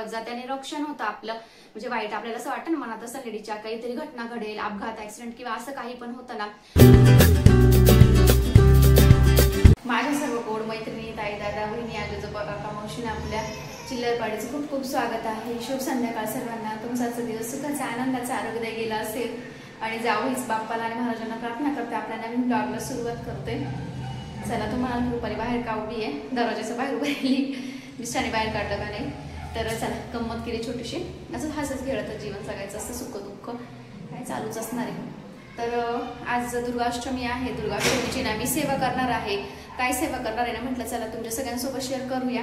त्याने रक्षण होतं आपलं. म्हणजे वाईट आपल्याला असं वाटतं ना मनात असं लेडीच्या काहीतरी घटना घडेल, अपघात, ऍक्सिडेंट किंवा असं काही पण होतं ना. माझ्या सर्व गोड मैत्रिणी, ताई, दादा, बहिणी, आजोबा, काका, मावशीने आपल्या चिल्लरपाडीचं खूप खूप स्वागत आहे. शुभ संध्याकाळ सर्वांना. तुमचा दिवस सुखाचा, आनंदाचा, आरोग्यदायी गेला असेल आणि जावळीच बाप्पाला आणि महाराजांना प्रार्थना करते. आपल्या नवीन ब्लॉगला सुरुवात करते. चला, तुम्हाला रुपाली बाहेर कावली आहे, दरवाजाच्या बाहेर उभी राहिली, मिस्टरांनी बाहेर काढलं का नाही. तर चला, गंमत केली छोटीशी. असं हसत खेळत जीवन जगायचं असतं, सुख दुःख काय चालूच असणार आहे. तर आज दुर्गाष्टमी आहे. दुर्गाष्टमीची ना मी सेवा करणार आहे. काय सेवा करणार आहे ना म्हटलं चला तुमच्या सगळ्यांसोबत शेअर करूया.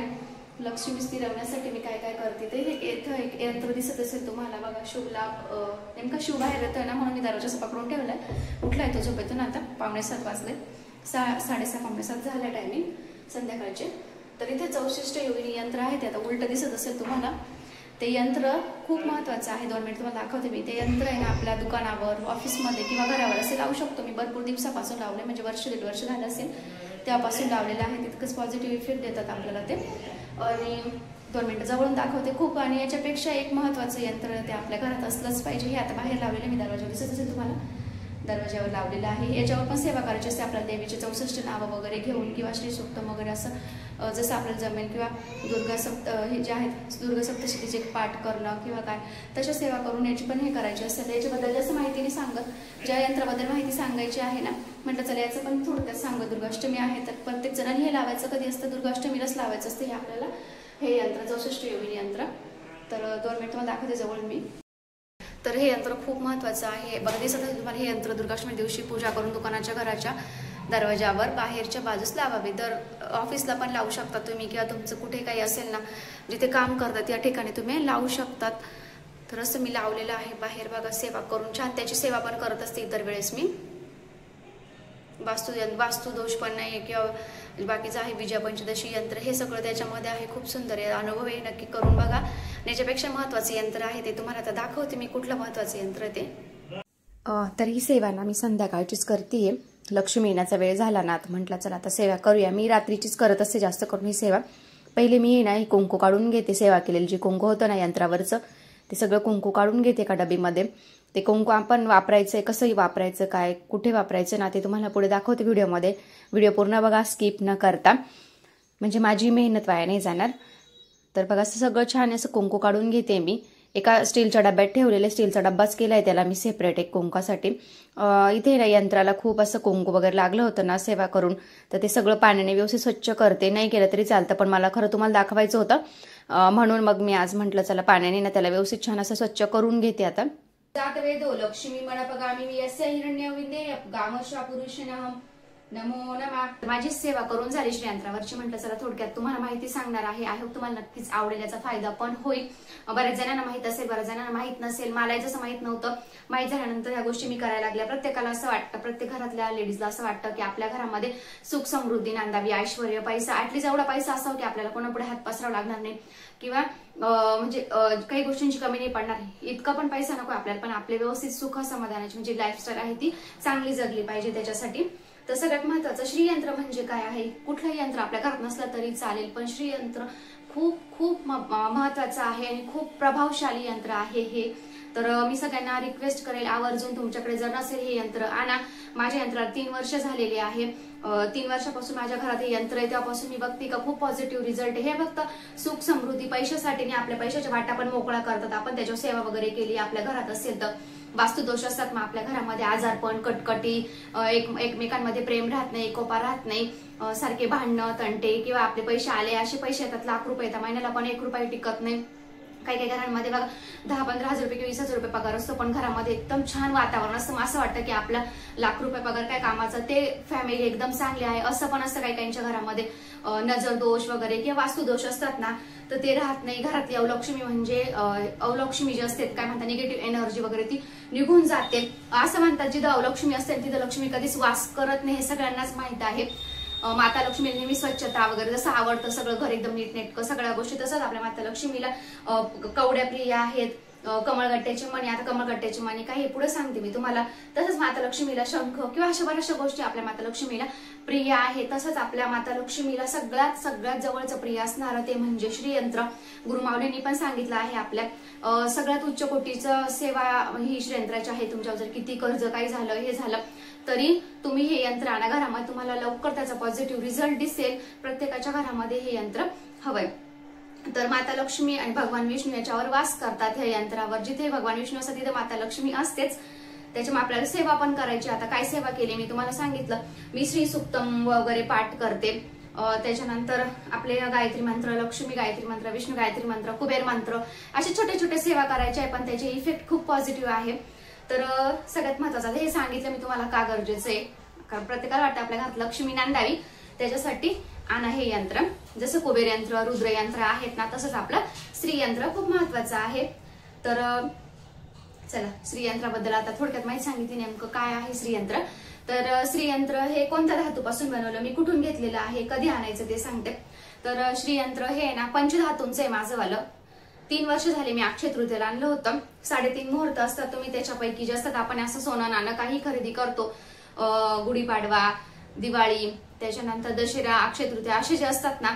लक्ष्मी स्थिरवण्यासाठी मी काय काय करते ते एक यंत्र दिसत असेल तुम्हाला बघा. शुभ लाभ, नेमका शिव बाहेर येतोय ना म्हणून मी दरवाजा पकडून ठेवलाय. उठलाय तो झोपेतून. आता 6:45 वाजले, 6:30 6:45 झाल्या टायमिंग संध्याकाळचे. तर इथे 64 योगिनी यंत्र आहे. ते आता उलट दिसत असेल तुम्हाला. ते यंत्र खूप महत्वाचं आहे. 2 मिनिट तुम्हाला दाखवते मी. ते यंत्र आहे ना आपल्या दुकानावर, ऑफिसमध्ये किंवा घरावर असे लावू शकतो. मी भरपूर दिवसापासून लावले, म्हणजे वर्ष दीड वर्ष झालं असेल तेव्हापासून लावलेलं आहे. तितकंच पॉझिटिव्ह इफेक्ट देतात आपल्याला ते. आणि 2 मिनिटं जवळून दाखवते खूप. आणि याच्यापेक्षा एक महत्वाचं यंत्र ते आपल्या घरात असलंच पाहिजे. हे आता बाहेर लावलेलं मी दरवाजा दिसत असेल तुम्हाला, दरवाज्यावर लावलेलं आहे. याच्यावर पण सेवा करायची असते आपल्याला. देवीचे 64 नावं वगैरे घेऊन किंवा श्री सूक्तम वगैरे असं जसं आपल्याला जमेल, किंवा हे जे आहेत दुर्गासप्तशतीचे पाठ करणं किंवा काय तशा सेवा करून याची पण हे करायची असते. याच्याबद्दल जास्त माहिती नाही सांगत, ज्या यंत्राबद्दल माहिती सांगायची आहे ना म्हटलं चला याचं पण थोडक्यात सांगत. दुर्गाष्टमी आहे तर प्रत्येक जणांनी हे लावायचं कधी असतं, दुर्गाष्टमीलाच लावायचं असतं हे आपल्याला, हे यंत्र 64 योगिनी यंत्र. तर 2 मिनिट तुम्हाला दाखवते जवळ मी. तर हे यंत्र खूप महत्त्वाचं आहे. बघा दिसत आहे तुम्हाला. हे यंत्र दुर्गाष्टमी दिवशी पूजा करून दुकानाच्या घराच्या दरवाजावर बाहेरच्या बाजूस लावावे. तर ऑफिसला पण लावू शकता तुम्ही, किंवा तुमचं कुठे काही असेल ना जिथे काम करतात या ठिकाणी तुम्ही लावू शकतात. तर असं मी लावलेलं आहे बाहेर बघा, सेवा करून छान. त्याची सेवा पण करत असते इतर वेळेस मी. वास्तू दोष पण नाही किंवा बाकीचं आहे. विजया पंचदशी यंत्र हे सगळं त्याच्यामध्ये आहे. खूप सुंदर आहे. अनुभव हे नक्की करून बघा. याच्यापेक्षा महत्त्वाचं यंत्र आहे ते तुम्हाला आता दाखवते मी कुठलं महत्त्वाचं यंत्र ते. तर ही सेवा ना मी संध्याकाळचीच करते. लक्ष्मी येण्याचा वेळ झाला ना तर म्हटलं चला आता सेवा करूया. मी रात्रीचीच करत असते जास्त करून ही सेवा. पहिले मी ना ही कुंकू काढून घेते. सेवा केलेली जे कुंकू होतं ना यंत्रावरचं ते सगळं कुंकू काढून घेते एका डबीमध्ये. ते कुंकू आपण वापरायचं, कसंही वापरायचं, काय कुठे वापरायचं ना ते तुम्हाला पुढे दाखवते व्हिडिओमध्ये. व्हिडिओ पूर्ण बघा, स्किप न करता, म्हणजे माझी मेहनत वाया नाही जाणार. तर बघा असं सगळं छान असं कुंकू काढून घेते मी. एका स्टीलच्या डब्यात ठेवलेले, स्टीलचा डब्बाच केलाय त्याला मी सेपरेट एक कुंकासाठी. इथे ना यंत्राला खूप असं कुंकू वगैरे लागलं होतं ना सेवा करून, तर ते सगळं पाण्याने व्यवस्थित स्वच्छ करते. नाही केलं तरी चालतं, पण मला खरं तुम्हाला दाखवायचं होतं म्हणून मग मी आज म्हटलं चला पाण्याने ना त्याला व्यवस्थित छान असं स्वच्छ करून घेते. आता जात वेदो लक्ष्मी मनपगामी मी यस्य हिरण्यविंदे गामशा पुरुषनहं नमो नमः. माझी सेवा करून झाली श्री यंत्रावरची. म्हटलं चला थोडक्यात तुम्हाला माहिती सांगणार आहे. आय होप तुम्हाला नक्कीच आवडेल, याचा फायदा पण होईल. बऱ्याच जणांना माहित असेल, बऱ्याच जणांना माहित नसेल. मला जसं माहित नव्हतं, माहित झाल्यानंतर ह्या गोष्टी मी करायला लागल्या. प्रत्येकाला असं वाटतं, प्रत्येक घरातल्या लेडीजला असं वाटतं की आपल्या घरामध्ये सुख समृद्धी नांदावी, ऐश्वर्य, पैसा, ऍटलीस्ट एवढा पैसा असावा की आपल्याला कोणापुढे हात पसरावा लागणार नाही, किंवा म्हणजे काही गोष्टींची कमी नाही पडणार. इतका पण पैसा नको आपल्याला, पण आपले व्यवस्थित सुख समाधानाची म्हणजे लाईफस्टाईल आहे ती चांगली जगली पाहिजे त्याच्यासाठी. तर सगळ्यात महत्वाचं श्रीयंत्र म्हणजे काय आहे. कुठलंही यंत्र आपल्या घरात नसलं तरी चालेल, पण श्रीयंत्र खूप खूप महत्वाचं आहे आणि खूप प्रभावशाली यंत्र आहे हे. तर मी सगळ्यांना रिक्वेस्ट करेल आवर्जून तुमच्याकडे जर नसेल हे यंत्र आणा. माझ्या यंत्राला 3 वर्ष झालेली आहे. 3 वर्षापासून माझ्या घरात हे यंत्र आहे. तेव्हापासून मी बघते का खूप पॉझिटिव्ह रिझल्ट. हे फक्त सुख समृद्धी पैशासाठी नाही, आपल्या पैशाच्या वाटा पण मोकळा करतात. आपण त्याच्यावर सेवा वगैरे केली आपल्या घरात असेल तर. वास्तुदोष असतात मग आपल्या घरामध्ये, आजारपण, कटकटी, एकमेकांमध्ये प्रेम राहत नाही, एकोपा राहत नाही, सारखे भांडणं तंटे, किंवा आपले पैसे आले असे पैसे येतात, लाख रुपये येतात महिन्याला पण 1 रुपया टिकत नाही. काही काही घरांमध्ये बघा 10-15 हजार रुपये किंवा 20,000 रुपये पगार असतो, पण घरामध्ये एकदम छान वातावरण असतं. असं वाटतं की आपला लाख रुपये पगार काय कामाचा, ते फॅमिली एकदम चांगली आहे. असं पण असतं काही काहींच्या घरामध्ये नजर दोष वगैरे किंवा वास्तुदोष असतात ना, तर ते राहत नाही. घरातली अवलक्ष्मी म्हणजे अवलक्ष्मी जी असते काय म्हणतात, निगेटिव्ह एनर्जी वगैरे ती निघून जाते. असं म्हणतात जिथं अवलक्ष्मी असते तिथं लक्ष्मी कधीच वास करत नाही, हे सगळ्यांनाच माहित आहे. माता लक्ष्मी नेहमी स्वच्छता वगैरे जसं आवडतं, सगळं घर एकदम नीटनेटकं, सगळ्या गोष्टी तसंच आपल्या माता लक्ष्मीला कवड्या प्रिय आहेत, कमळगट्ट्याची मणी. आता कमळगट्ट्याची मणी काय हे पुढे सांगते मी तुम्हाला. तसंच माता लक्ष्मीला शंख किंवा अशा बऱ्याचशा गोष्टी आपल्या माता लक्ष्मीला प्रिय आहे. तसंच आपल्या माता लक्ष्मीला सगळ्यात जवळचं प्रिय असणारं ते म्हणजे श्रीयंत्र. गुरुमाऊलींनी पण सांगितलं आहे आपल्या सगळ्यात उच्च कोटीचं सेवा ही श्रीयंत्राची आहे. तुमच्यावर जर किती कर्ज काही झालं हे झालं तरी तुम्ही हे यंत्र आणा घरामध्ये, तुम्हाला लवकर त्याचा पॉझिटिव्ह रिझल्ट दिसेल. प्रत्येकाच्या घरामध्ये हे यंत्र हवंय. तर माता लक्ष्मी आणि भगवान विष्णू याच्यावर वास करतात ह्या यंत्रावर. जिथे भगवान विष्णू असतात तिथे माता लक्ष्मी असतेच. त्याच्यामुळे आपल्याला सेवा पण करायची. आता काय सेवा केली मी तुम्हाला सांगितलं. मी श्री सुक्तम वगैरे पाठ करते. त्याच्यानंतर आपले गायत्री मंत्र, लक्ष्मी गायत्री मंत्र, विष्णू गायत्री मंत्र, कुबेर मंत्र असे छोटे छोटे सेवा करायचे आहे. पण त्याचे इफेक्ट खूप पॉझिटिव्ह आहे. तर सगळ्यात महत्वाचं हे सांगितलं मी तुम्हाला का गरजेचं आहे. कारण प्रत्येकाला वाटतं आपल्या घरात लक्ष्मी नांदावी, त्याच्यासाठी आणा हे यंत्र. जसं कुबेर यंत्र, रुद्र यंत्र आहेत ना, तसंच आपलं श्रीयंत्र खूप महत्वाचं आहे. तर चला श्रीयंत्राबद्दल आता थोडक्यात माहिती सांगितली. नेमकं काय आहे श्रीयंत्र. तर श्रीयंत्र हे कोणत्या धातूपासून बनवलं, मी कुठून घेतलेलं आहे, कधी आणायचं ते सांगते. तर श्रीयंत्र हे ना पंचधातूंचं आहे माझंवालं. 3 वर्ष झाले मी अक्षय तृतीयेला आणलं होतं. 3.5 मुहूर्त असतात. तुम्ही त्याच्यापैकी जे असतात आपण असं सोनं नाणं काही खरेदी करतो, गुढीपाडवा, दिवाळी, त्याच्यानंतर दसरा, अक्षय तृतीया असे जे असतात ना,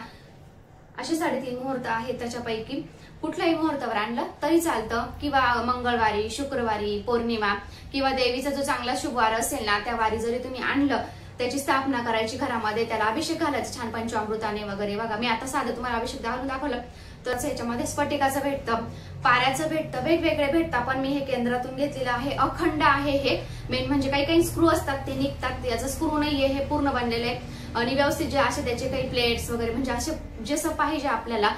असे 3.5 मुहूर्त आहेत. त्याच्यापैकी कुठल्याही मुहूर्तावर आणलं तरी चालतं, किंवा मंगळवारी, शुक्रवारी, पौर्णिमा किंवा देवीचा जो चांगला शुभवार असेल ना त्या वारी जरी तुम्ही आणलं, त्याची स्थापना करायची घरामध्ये, त्याला अभिषेक घालायचं छान पंचामृताने वगैरे. बघा मी आता साधं तुम्हाला अभिषेक घालून दाखवलं. तर ह्याच्यामध्ये स्फटिकाचं भेटतं, पाऱ्याचं भेटतं, वेगवेगळे भेटतं. पण मी हे केंद्रातून घेतलेलं आहे. अखंड आहे हे. मेन म्हणजे काही स्क्रू असतात ते निघतात, याचं स्क्रू नाहीये, हे पूर्ण बनलेलं आहे. आणि व्यवस्थित जे असे त्याचे काही प्लेट्स वगैरे म्हणजे असे जसं पाहिजे आपल्याला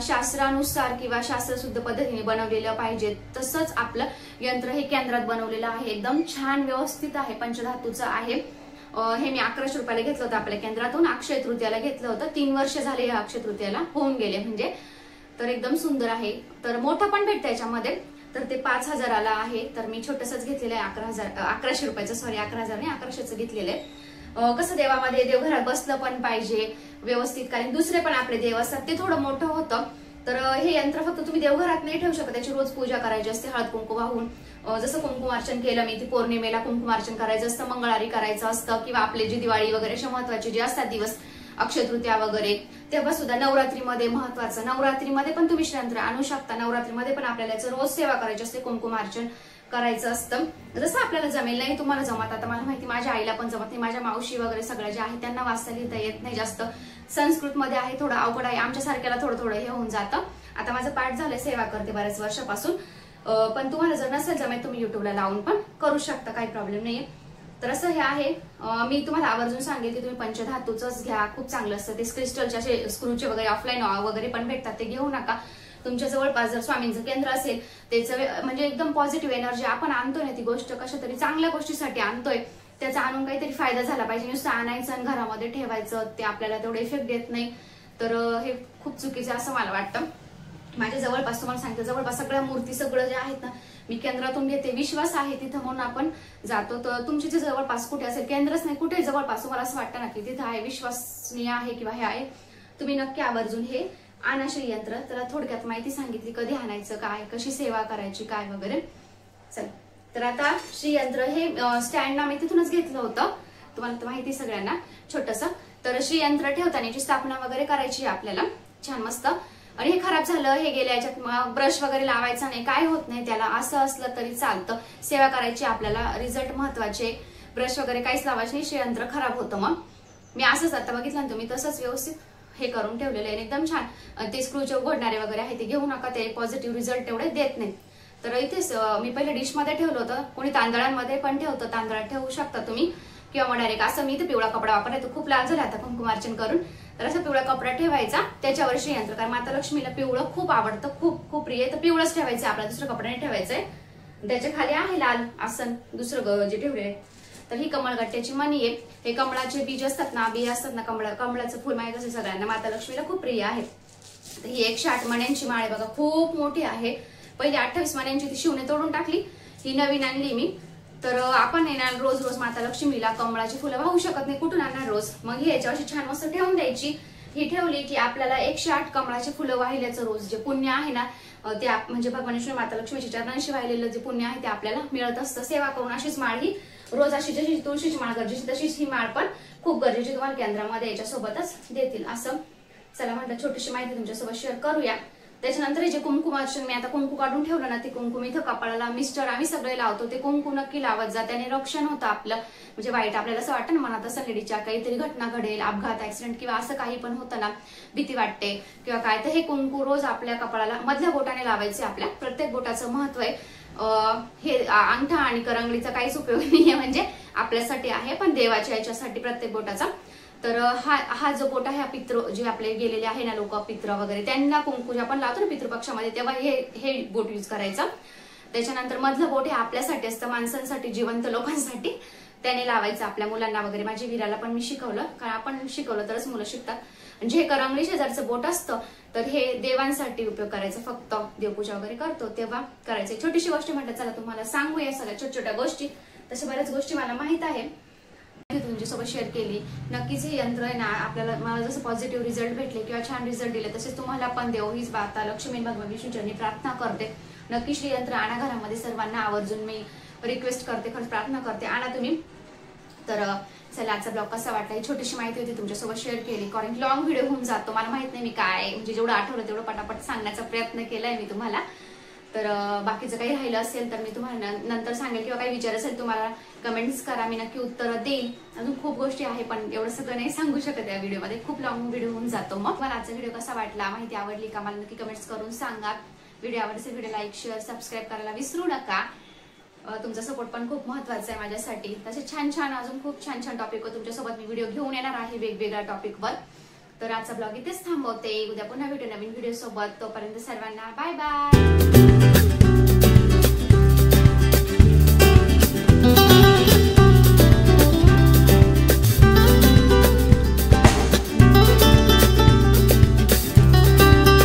शास्त्रानुसार किंवा शास्त्रशुद्ध पद्धतीने बनवलेलं पाहिजे तसंच आपलं यंत्र हे केंद्रात बनवलेलं आहे. एकदम छान व्यवस्थित आहे. पंचधातूचं आहे. हे मी 1100 रुपयाला घेतलं होतं आपल्या केंद्रातून. अक्षय तृतीयाला घेतलं होतं. 3 वर्ष झाले या अक्षय तृतीयाला होऊन गेले म्हणजे. तर एकदम सुंदर आहे. तर मोठं पण भेटतं याच्यामध्ये. तर ते 5000ला आहे. तर मी छोटसच घेतलेलं आहे. 1100 रुपयाचं, सॉरी 11,000 नाही 1100चं घेतलेलं आहे. कसं देवामध्ये देवघरात बसलं पण पाहिजे व्यवस्थित, कारण दुसरे पण आपले देव असतात ते थोडं मोठं होतं. तर हे यंत्र फक्त तुम्ही देवघरात नाही ठेवू शकत, त्याची रोज पूजा करायची असते हळद कुंकू वाहून. जसं कुंकुमार्चन केलं मी, ती पौर्णिमेला कुंकुमार्चन करायचं असतं, मंगळवारी करायचं असतं, किंवा आपले जी दिवाळी वगैरे असे महत्वाचे जे असतात दिवस, अक्षय तृतीया वगैरे, तेव्हा सुद्धा नवरात्रीमध्ये महत्वाचं. नवरात्रीमध्ये पण तुम्ही यंत्र आणू शकता. नवरात्रीमध्ये पण आपल्याला याचं रोज सेवा करायची असते, कुंकुमार्चन करायचं असतं. जसं आपल्याला जमेल. नाही तुम्हाला जमत. आता मला माहिती माझ्या आईला पण जमत नाही, माझ्या मावशी वगैरे सगळ्या ज्या आहेत त्यांना वाचता लिहिता येत नाही जास्त. संस्कृत मध्ये आहे, थोडं अवघड आहे. आमच्या सारख्याला थोडं हे होऊन जातं. आता माझं पाठ झालंय, सेवा करते बऱ्याच वर्षापासून. पण तुम्हाला जर नसेल जमेल तुम्ही युट्यूबला लावून पण करू शकता, काही प्रॉब्लेम नाहीये. तर असं हे आहे. मी तुम्हाला आवर्जून सांगेल की तुम्ही पंचधातूचंच घ्या, खूप चांगलं असतं ते. क्रिस्टलचे असे स्क्रूचे वगैरे ऑफलाईन वगैरे पण भेटतात, ते घेऊ नका. तुमच्या जवळपास जर स्वामींचं केंद्र असेल, त्याचं म्हणजे एकदम पॉझिटिव्ह एनर्जी आपण आणतोय ना, ती गोष्ट कशा तरी चांगल्या गोष्टीसाठी आणतोय, त्याचा आणून काहीतरी फायदा झाला पाहिजे. नुसतं आणायचं आणि घरामध्ये ठेवायचं, ते आपल्याला तेवढं इफेक्ट देत नाही. तर हे खूप चुकीचं असं मला वाटतं. माझ्या जवळपास तुम्हाला सांगते, जवळपास सगळ्या मूर्ती सगळं जे आहेत ना मी केंद्रातून घेते. विश्वास आहे तिथं म्हणून आपण जातो. तर तुमच्या जे जवळपास कुठे असेल, केंद्रच नाही कुठे जवळपास तुम्हाला असं वाटतं ना की तिथं आहे, विश्वसनीय आहे किंवा हे आहे, तुम्ही नक्की आवर्जून हे आणा श्रीयंत्र. त्याला थोडक्यात माहिती सांगितली, कधी आणायचं, काय, कशी सेवा करायची, काय वगैरे. चल तर आता श्रीयंत्र हे स्टँड ना मी तिथूनच घेतलं होतं, तुम्हाला तर माहिती सगळ्यांना, छोटस. तर श्रीयंत्र ठेवताना याची स्थापना वगैरे करायची आपल्याला छान मस्त. आणि हे खराब झालं, हे गेल्या याच्यात ब्रश वगैरे लावायचा नाही, काय होत नाही त्याला, असं असलं तरी चालतं. सेवा करायची आपल्याला, रिझल्ट महत्वाचे. ब्रश वगैरे काहीच लावायचे नाही, श्रीयंत्र खराब होतं. मग मी असंच आता बघितलं ना तुम्ही, तसंच व्यवस्थित हे करून ठेवलेलं आहे, एकदम छान. ते स्क्रूचे उघडणारे वगैरे आहे ते घेऊ नका, ते पॉझिटिव्ह रिझल्ट तेवढे देत नाही. तर इथेच मी पहिले डिश मध्ये ठेवलं होतं, कोणी तांदळांमध्ये पण ठेवतं, तांदळात ठेवू शकता तुम्ही, किंवा मग डायरेक्ट असं. मी तर पिवळा कपडा वापरला, तो खूप लाल झाला आता कुंकुमार्चन करून. तर असं पिवळा कपडा ठेवायचा, त्याच्यावर श्रीयंत्र, कारण माता लक्ष्मीला पिवळं खूप आवडतं, खूप खूप प्रिय. तर पिवळंच ठेवायचं आपल्याला, दुसरं कपड्याने ठेवायचंय. त्याच्या खाली आहे लाल आसन दुसरं जे ठेवले. तर ही कमळगट्ट्याची मणी आहे. हे कमळाचे बीज असतात ना, बिया असतात ना, कमळाचं फुल माहित असेल सगळ्यांना, माता लक्ष्मीला खूप प्रिय आहे. तर ही 108 मण्यांची माळ आहे बघा, खूप मोठी आहे. पहिली 28 मण्यांची ती शिवने तोडून टाकली, ही नवीन आणली मी. तर आपण येणार रोज रोज माता लक्ष्मीला कमळाची फुलं वाहू शकत नाही, कुठून आणणार रोज. मग ही याच्यावर छान मस्त ठेवून द्यायची. ही ठेवली की आपल्याला 108 कमळाचे फुलं वाहिल्याचं रोज जे पुण्य आहे ना ते म्हणजे भगवान श्री माता लक्ष्मीच्या चरणांशी वाहिलेलं जे पुण्य आहे ते आपल्याला मिळत असतं. सेवा करून अशीच माळ ही रोज अशी जशी तुळशीची माळ गरजेची तशीच ही माळ पण खूप गरजेची तुम्हाला केंद्रामध्ये याच्यासोबतच देतील. असं चला म्हटलं छोटीशी माहिती तुमच्यासोबत शेअर करूया. त्याच्यानंतर जे कुंकुमार्चन मी आता कुंकू काढून ठेवलं ना ते कुंकुम इथं कपाळाला मिस्टर आम्ही सगळे लावतो. ते कुंकू नक्की लावत जा, त्याने रक्षण होतं आपलं. म्हणजे वाईट आपल्याला असं वाटतं ना मनात असं लेडीच्या काहीतरी घटना घडेल, अपघात ऍक्सिडेंट किंवा असं काही पण होतं ना भीती वाटते किंवा काय, तर हे कुंकू रोज आपल्या कपाळाला मधल्या बोटाने लावायचे. आपल्या प्रत्येक बोटाचं महत्व आहे. हे अंगठा आणि करंगळीचा काहीच उपयोग नाहीये, म्हणजे आपल्यासाठी आहे पण देवाच्या याच्यासाठी प्रत्येक बोटाचा. तर हा जो बोट आहे हा पितृ जे आपले गेलेले आहे ना लोक पितृ वगैरे त्यांना कुंकू आपण लावतो ना पितृपक्षामध्ये तेव्हा हे बोट यूज करायचं. त्याच्यानंतर मधलं बोट हे आपल्यासाठी असतं, माणसांसाठी, जिवंत लोकांसाठी. त्याने लावायचं आपल्या मुलांना वगैरे. माझ्या वीराला पण मी शिकवलं, कारण आपण शिकवलं तरच मुलं शिकतात. म्हणजे हे करंगळी शेजारचं बोट असतं तर हे देवांसाठी उपयोग करायचं, फक्त देवपूजा वगैरे करतो तेव्हा करायचं. छोटीशी गोष्ट म्हटलं चला तुम्हाला सांगूया सगळ्या छोट्या छोट्या गोष्टी. तशा बऱ्याच गोष्टी मला माहित आहे तुमच्यासोबत शेअर केली. नक्कीच हे यंत्र आहे ना आपल्याला, मला जसं पॉझिटिव्ह रिझल्ट भेटले किंवा छान रिझल्ट दिले तसेच तुम्हाला पण देव हीच बाता लक्ष्मी भगवान विष्णूचरणी प्रार्थना करते. नक्की श्री यंत्र आणा घरामध्ये, सर्वांना आवर्जून मी रिक्वेस्ट करते, खरंच प्रार्थना करते आणा तुम्ही. तर चला आजचा ब्लॉग कसा वाटला, ही छोटीशी माहिती होती तुमच्यासोबत शेअर केली. कारण लॉंग व्हिडिओ होऊन जातो, मला माहित नाही मी काय म्हणजे जेवढं आठवलं तेवढं पटापट सांगण्याचा प्रयत्न केलाय मी तुम्हाला. तर बाकीचं काही राहिलं असेल तर मी तुम्हाला नंतर सांगेल किंवा काही विचार असेल तुम्हाला कमेंट्स करा, मी नक्की उत्तर देईल. अजून खूप गोष्टी आहे पण एवढं सगळं नाही सांगू शकत या व्हिडिओमध्ये, खूप लॉंग व्हिडिओ होऊन जातो. मग मला आजचा व्हिडिओ कसा वाटला, माहिती आवडली का, मला नक्की कमेंट्स करून सांगा. व्हिडिओ आवडले व्हिडिओ लाईक शेअर सबस्क्राईब करायला विसरू नका. तुमचा सपोर्ट पण खूप महत्त्वाचा आहे माझ्यासाठी. तसे छान छान अजून खूप छान छान टॉपिकवर तुमच्यासोबत मी व्हिडिओ घेऊन येणार आहे वेगवेगळ्या टॉपिकवर. तर आजचा ब्लॉग इथेच थांबवते, उद्या पुन्हा भेटू नवीन व्हिडिओ सोबत. तोपर्यंत सर्वांना बाय बाय.